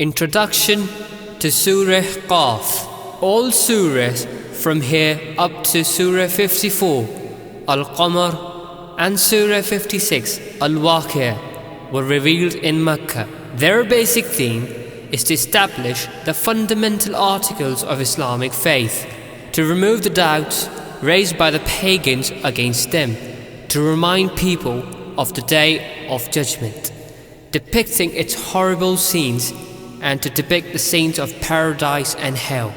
Introduction to Surah Qaf. All surahs from here up to Surah 54, Al-Qamar, and Surah 56, Al-Waqi'ah, were revealed in Mecca. Their basic theme is to establish the fundamental articles of Islamic faith, to remove the doubts raised by the pagans against them, to remind people of the Day of Judgment, depicting its horrible scenes, and to depict the scenes of paradise and hell.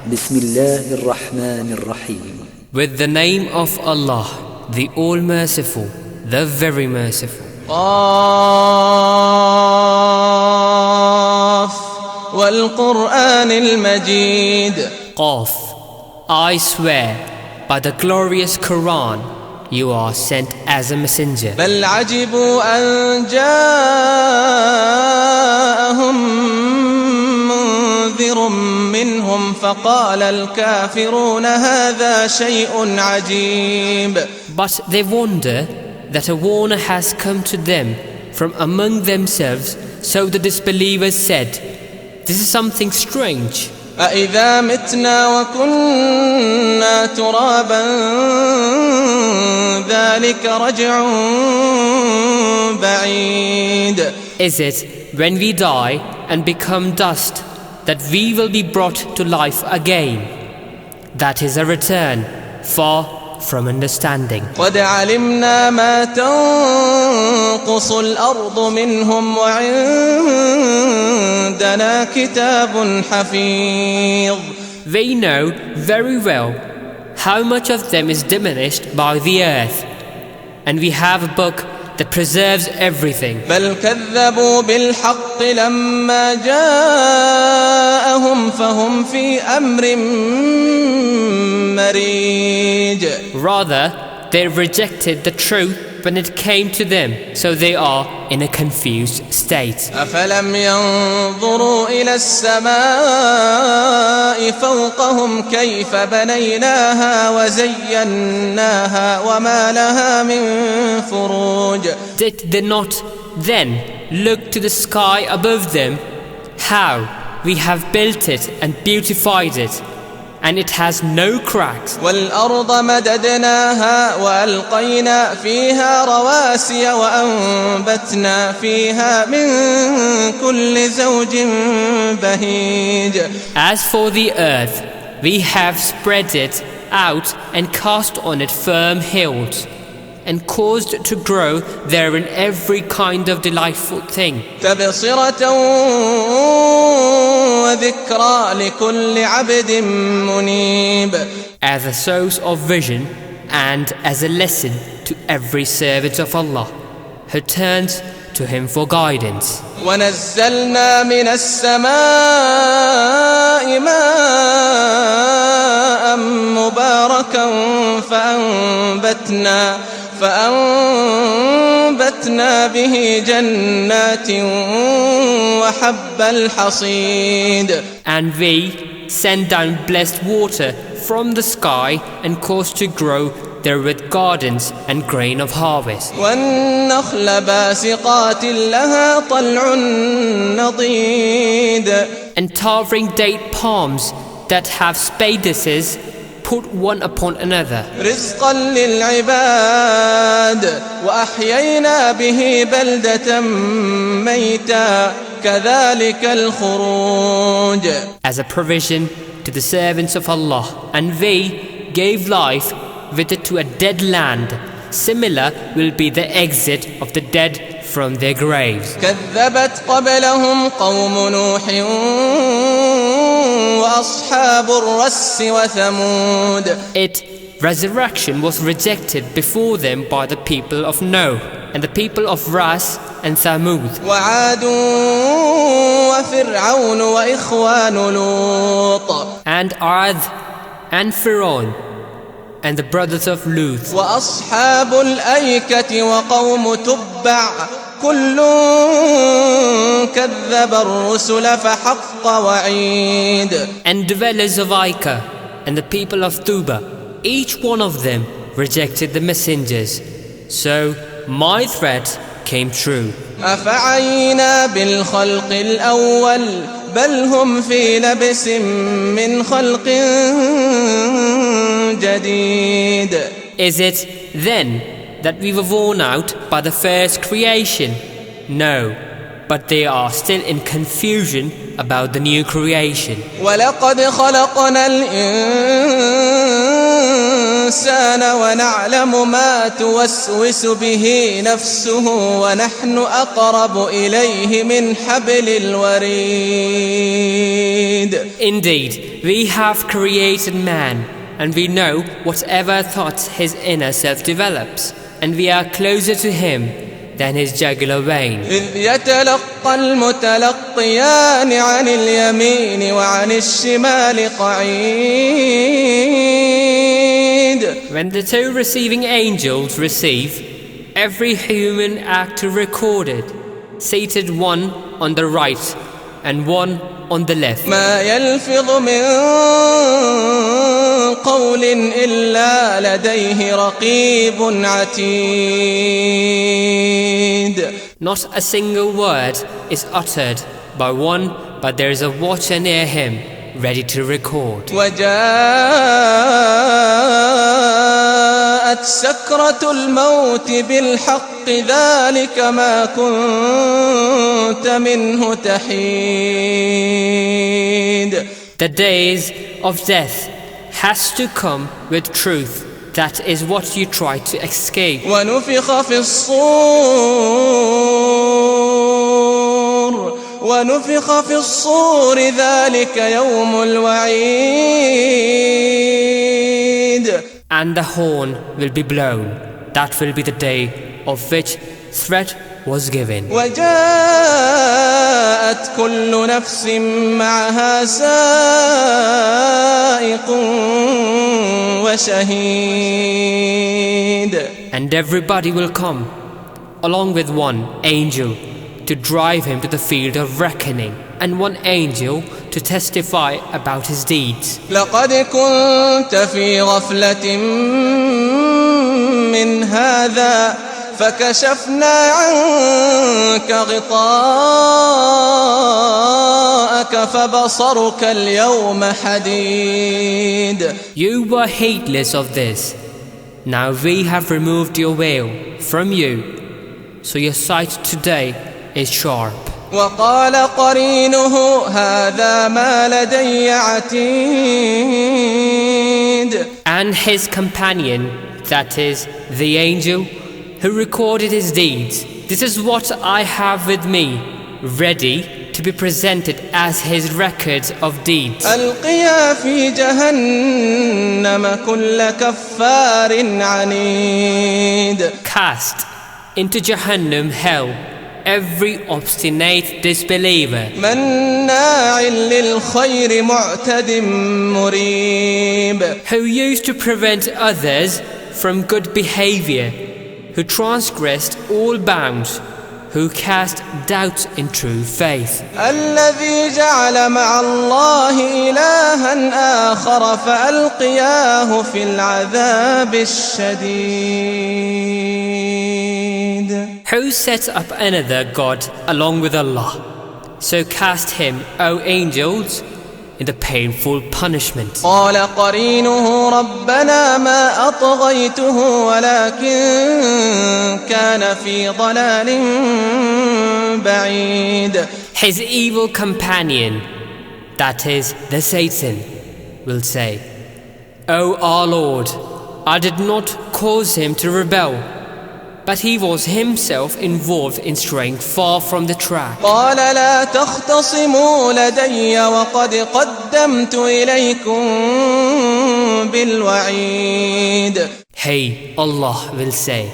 With the name of Allah, the All-Merciful, the Very Merciful. Qaf wal-Qur'an al-Majid. Qaf, I swear by the glorious Quran, you are sent as a messenger. بل عجبوا أن جاءهم منذر منهم فقال الكافرون هذا شيء عجيب. But they wonder that a warner has come to them from among themselves, so the disbelievers said, this is something strange. أَإِذَا مِتْنَا وَكُنَّا تُرَابًا ذَلِكَ رَجْعٌ بَعِيدٌ. Is it when we die and become dust that we will be brought to life again? That is a return far from understanding. قَدْ عَلِمْنَا مَا تَنقُصُ الْأَرْضُ مِنْهُمْ وَعِندَنَا كِتَابٌ حَفِيظٌ. They know very well how much of them is diminished by the earth, and we have a book that preserves everything. بَلْ كَذَّبُوا بِالْحَقِّ لَمَّا جَاءَهُمْ فَهُمْ فِي أَمْرٍ مَرِيجٍ. Rather, they rejected the truth when it came to them, so they are in a confused state. أَفَلَمْ يَنظُرُوا إِلَى السَّمَاءِ فَوْقَهُمْ كَيْفَ بَنَيْنَاهَا وَزَيَّنَّاهَا وَمَا لَهَا مِنْ فُرُوجٍ. Did they not then look to the sky above them, how we have built it and beautified it, and it has no cracks. وَالْأَرْضَ مَدَدْنَاهَا وَأَلْقَيْنَا فِيهَا رَوَاسِيَ وَأَنبَتْنَا فِيهَا مِنْ كُلِّ زَوْجٍ بَهِيجٍ. As for the earth, we have spread it out and cast on it firm hills, and caused to grow therein every kind of delightful thing. تَبْصِرَةً وَذِكْرَى لِكُلِّ عَبْدٍ مُنِيبٍ. As a source of vision and as a lesson to every servant of Allah who turns to Him for guidance. وَنَزَّلْنَا مِنَ السَّمَاءِ مَاءً مُبَارَكًا فأنبتنا به جنات وحب الحصيد. And we send down blessed water from the sky and cause to grow therewith gardens and grain of harvest. والنخل باسقات لها طلع نضيد. And towering date palms that have spadices put one upon another. رزقا للعباد وأحيينا به بلدة ميتا كذلك الخروج. As a provision to the servants of Allah, and we gave life with it to a dead land. Similar will be the exit of the dead from their graves. كذبت قبلهم قوم نوح وأصحاب الرس وثمود. Resurrection was rejected before them by the people of Noah and the people of Ras and Thamud. وعاد وفرعون وإخوان لوط. And Ad and Pharaoh and the brothers of Lut. وأصحاب الأيكة وقوم تبع كل كذب الرسل فحق وعيد. And dwellers of Aika and the people of Tuba, each one of them rejected the messengers, so my threat came true. أفعينا بالخلق الأول بل هم في لبس من خلق جديد. Is it then that we were worn out by the first creation? No, but they are still in confusion about the new creation. وَلَقَدْ خَلَقْنَا الْإِنسَانَ وَنَعْلَمُ مَا تُوَسْوِسُ بِهِ نَفْسُهُ وَنَحْنُ أَقْرَبُ إِلَيْهِ مِنْ حَبْلِ الْوَرِيدِ. Indeed, we have created man, and we know whatever thoughts his inner self develops, and we are closer to him than his jugular vein. إِذْ يَتَلَقَّى الْمُتَلَقِّيَانِ عَنِ الْيَمِينِ وَعَنِ الشِّمَالِ قَعِيدٌ. When the two receiving angels receive, every human act recorded, seated one on the right and one on the left. مَا يَلْفِظُ مِنْ قَوْلٍ إِلَّا لَدَيْهِ رَقِيبٌ عَتِيدٌ. Not a single word is uttered by one, but there is a watcher near him, ready to record. وَجَاءَتْ سَكْرَةُ الْمَوْتِ بِالْحَقِّ ذَلِكَ مَا كُنْتَ مِنْهُ تَحِيدُ. The days of death has to come with truth. That is what you try to escape. وَنُفِخَ فِي الصُّورِ ذَلِكَ يَوْمُ الْوَعِيدِ. And the horn will be blown. That will be the day of which threat was given. وَجَاءَتْ كُلُّ نَفْسٍ مَعَهَا سَائِقٌ وَشَهِيدٌ. And everybody will come, along with one angel, to drive him to the field of reckoning, and one angel to testify about his deeds. لَقَدْ كُنْتَ فِي غَفْلَةٍ مِّنْ هَذَا فَكَشَفْنَا عَنْكَ غِطَاءَكَ فَبَصَرُكَ الْيَوْمَ حَدِيدٌ. You were heedless of this. Now we have removed your veil from you, so your sight today is sharp. وَقَالَ قَرِينُهُ هَذَا مَا لَدَيَّ عَتِيدٌ. And his companion, that is, the angel who recorded his deeds, this is what I have with me, ready to be presented as his records of deeds. أَلْقِيَا فِي جَهَنَّمَ كُلَّ كَفَّارٍ عَنِيدٍ. Cast into Jahannam, hell, every obstinate disbeliever, مَنَّاعٍ لِلْخَيْرِ مُعْتَدٍ مُرِيبٍ. who used to prevent others from good behavior, who transgressed all bounds, who cast doubt in true faith. الذي جعل مع الله إلها آخر فألقياه في العذاب الشديد. Who set up another God along with Allah, so cast him, O angels, in the painful punishment. قال قرينه ربنا ما أطغيته ولكن كان في ضلال بعيد. His evil companion, that is, the Satan, will say, O our Lord, I did not cause him to rebel, but he was himself involved in straying far from the track. قال لا تختصموا لدي وقد قدمت إليكم بالوعيد. Hey, Allah will say,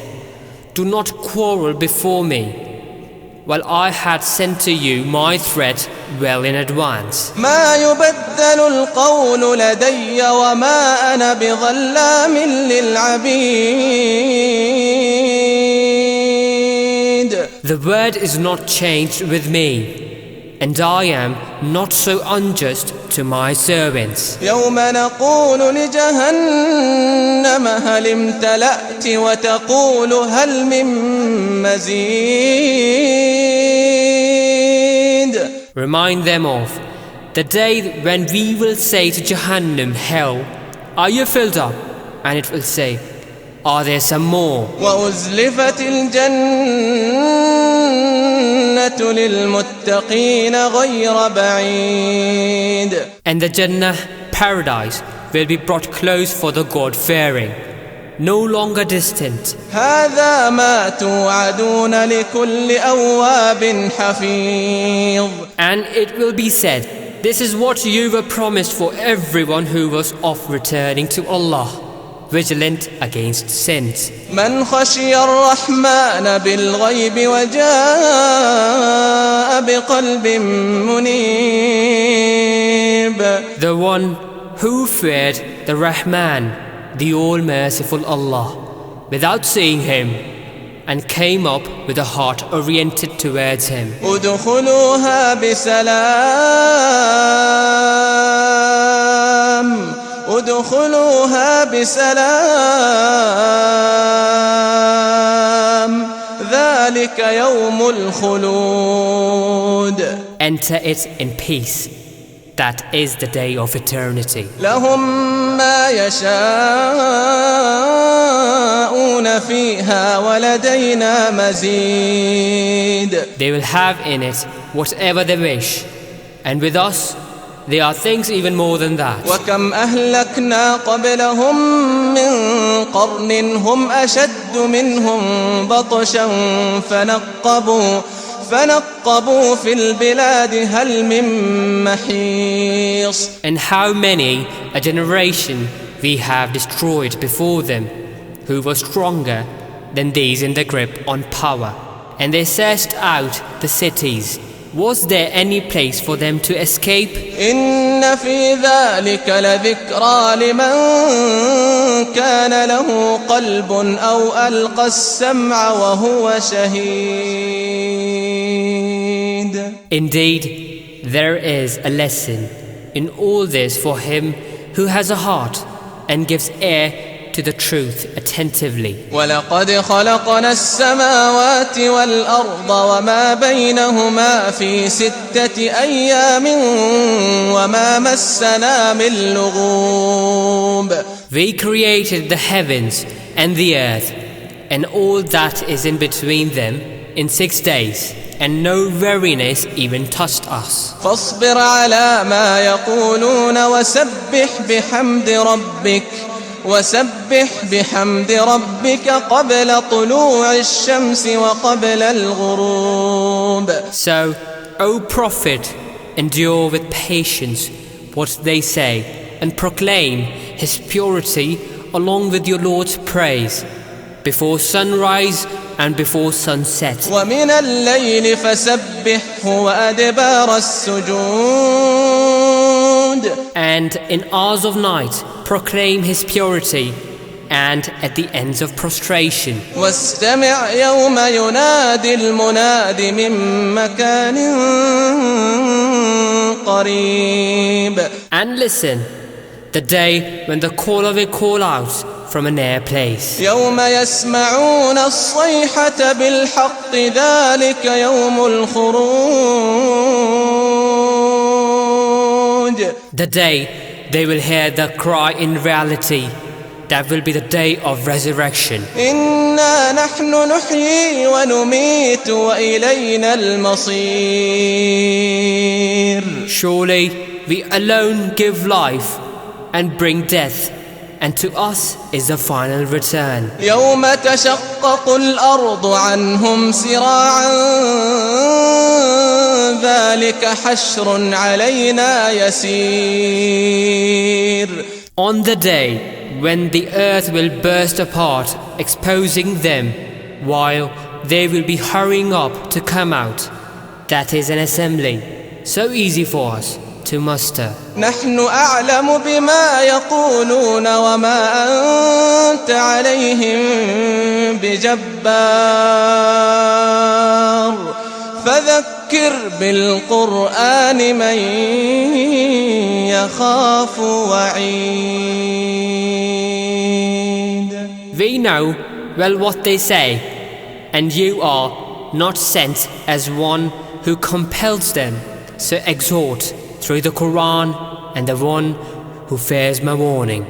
do not quarrel before me, while I had sent to you my threat well in advance. ما يبدل القول لدي وما أنا بظلام للعبيد. The word is not changed with me, and I am not so unjust to my servants. يوم نقول لجهنم هل امتلأت وتقول هل من مزيد. Remind them of the day when we will say to Jahannam, hell, are you filled up? And it will say, are there some more? وأزلفت الجنة للمتقين غير بعيد. And the Jannah, paradise, will be brought close for the God-fearing, no longer distant. هذا ما توعدون لكل أواب حفيظ. And it will be said, this is what you were promised for everyone who was of returning to Allah, vigilant against sins. من خشي الرحمن بالغيب وجاء بقلب منيب. The one who feared the Rahman, the All-Merciful Allah, without seeing Him, and came up with a heart oriented towards Him. ادخلوها بسلام. ادخلوها بسلام. ذلك يوم الخلود. Enter it in peace. That is the day of eternity. لهم ما يشاءون فيها ولدينا مزيد. They will have in it whatever they wish, and with us there are things even more than that. وكم أهلكنا قبلهم من قرن هم أشد منهم بطشا فنقبوا في البلاد هل من محيص. And how many a generation we have destroyed before them, who were stronger than these in the grip on power. And they searched out the cities. Was there any place for them to escape? إن في ذلك لذكرى لمن كان له قلب أو ألقى السمع وهو شهيد. Indeed, there is a lesson in all this for him who has a heart and gives ear to the truth attentively. ولقد خلقنا السماوات والأرض وما بينهما في 6 أيام وما مسنا من لغوب. We created the heavens and the earth and all that is in between them in 6 days, and no weariness even touched us. فاصبر على ما يقولون وسبح بحمد ربك قبل طلوع الشمس وقبل الغروب. So, O Prophet, endure with patience what they say and proclaim His purity along with your Lord's praise before sunrise and before sunset. ومن الليل فسبحه وأدبار السجود. And in hours of night proclaim His purity and at the ends of prostration. واستمع يوم ينادي المناد من مكان قريب. And listen, the day when the caller will call out from a near place. يوم يسمعون الصيحة بالحق ذلك يوم الخروج. The day they will hear the cry in reality, that will be the day of resurrection. إنا نحن نحيي ونميت وإلينا المصير. Surely we alone give life and bring death, and to us is the final return. يوم تشقق الأرض عنهم سراعا ذلك حشر علينا يسير. On the day when the earth will burst apart, exposing them, while they will be hurrying up to come out, that is an assembly, so easy for us to muster. نحن أعلم بما يقولون وما أنت عليهم بجبار فذكر بالقرآن من يخاف وعيد. We know well what they say, and you are not sent as one who compels them. so exhort through the Quran and the one who fears my warning.